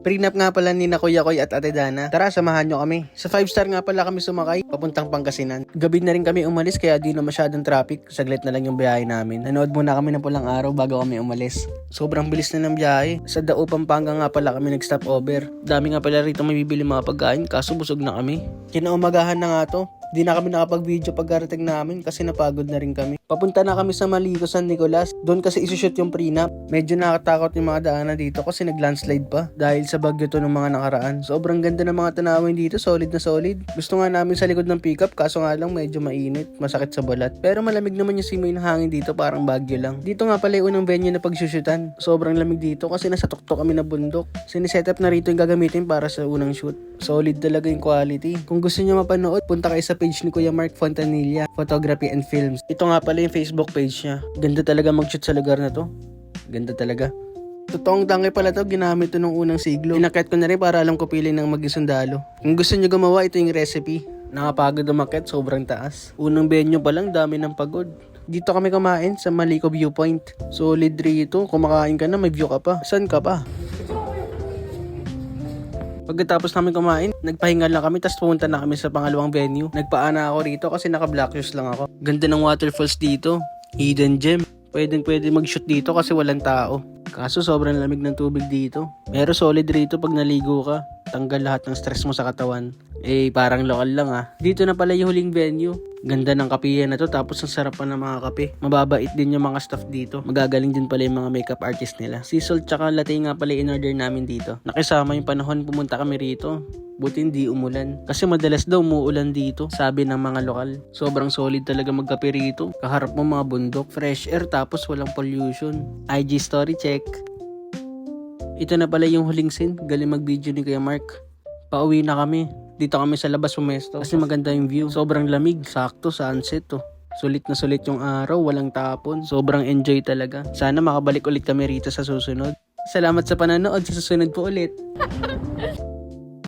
Prenup nga pala ni na Kuya Koy at Ate Dana. Tara, samahan nyo kami. Sa 5-star nga pala kami sumakay, papuntang Pangasinan. Gabi na rin kami umalis kaya di na masyadong traffic. Saglit na lang yung biyahe namin. Nanood muna kami ng pulang araw bago kami umalis. Sobrang bilis na ng biyahe. Sa Dao, Pampanga nga pala kami nag-stop over. Dami nga pala rito mabibili mga pagkain kaso busog na kami. Kinaumagahan na nga to. Di na kami nakapag-video pagkarating namin kasi napagod na rin kami. Papunta na kami sa Malico, San Nicolas. Doon kasi isushoot yung prenup. Medyo nakakatakot yung mga daanan dito kasi nag-landslide pa. Dahil sa bagyo to ng mga nakaraan. Sobrang ganda ng mga tanawin dito. Solid na solid. Gusto nga namin sa likod ng pickup kaso nga lang medyo mainit. Masakit sa balat. Pero malamig naman yung simoy ng hangin dito. Parang bagyo lang. Dito nga pala yung unang venue na pagsushootan. Sobrang lamig dito kasi nasa tuktok kami na bundok. Siniset up na rito yung gagamitin para sa unang shoot. Solid talaga yung quality. Kung gusto nyo mapanood, punta kayo sa page ni Kuya Mark Fontanilla, Photography and Films. Ito nga pala yung Facebook page niya. Ganda talaga mag-shoot sa lugar na to. Ganda talaga. Totoong tangke pala to, ginamit to nung unang siglo. Inakyat ko na rin para alam ko pili ng mag-isundalo. Kung gusto nyo gumawa, ito yung recipe. Nakapagod umakyat, sobrang taas. Unang venue pa lang, dami ng pagod. Dito kami kumain sa Malico Viewpoint. Solid rito, kumakain ka na, may view ka pa. Saan ka pa? Pagkatapos namin kumain, nagpahinga lang kami tapos pumunta na kami sa pangalawang venue. Nagpaana ako rito kasi naka-black shoes lang ako. Ganda ng waterfalls dito. Hidden gem. Pwede mag-shoot dito kasi walang tao. Kaso sobrang lamig ng tubig dito. Pero solid rito pag naligo ka. Tanggal lahat ng stress mo sa katawan. Parang lokal lang ah. Dito na pala yung huling venue. Ganda ng kapihan na to tapos ang sarap pa ng mga kape. Mababait din yung mga staff dito. Magagaling din pala yung mga makeup artist nila. Sea salt tsaka latte nga pala in-order namin dito. Nakisama yung panahon pumunta kami rito. Buti hindi umulan. Kasi madalas daw umuulan dito, sabi ng mga lokal. Sobrang solid talaga magkape rito. Kaharap mo mga bundok, fresh air tapos walang pollution. IG story check. Ito na pala yung huling scene. Galing mag-video ni Kuya Mark. Pauwi na kami. Dito kami sa labas pumesto kasi maganda yung view. Sobrang lamig. Sakto sunset to. Sulit na sulit yung araw. Walang tapon. Sobrang enjoy talaga. Sana makabalik ulit kami rito sa susunod. Salamat sa panonood. Sa susunod po ulit.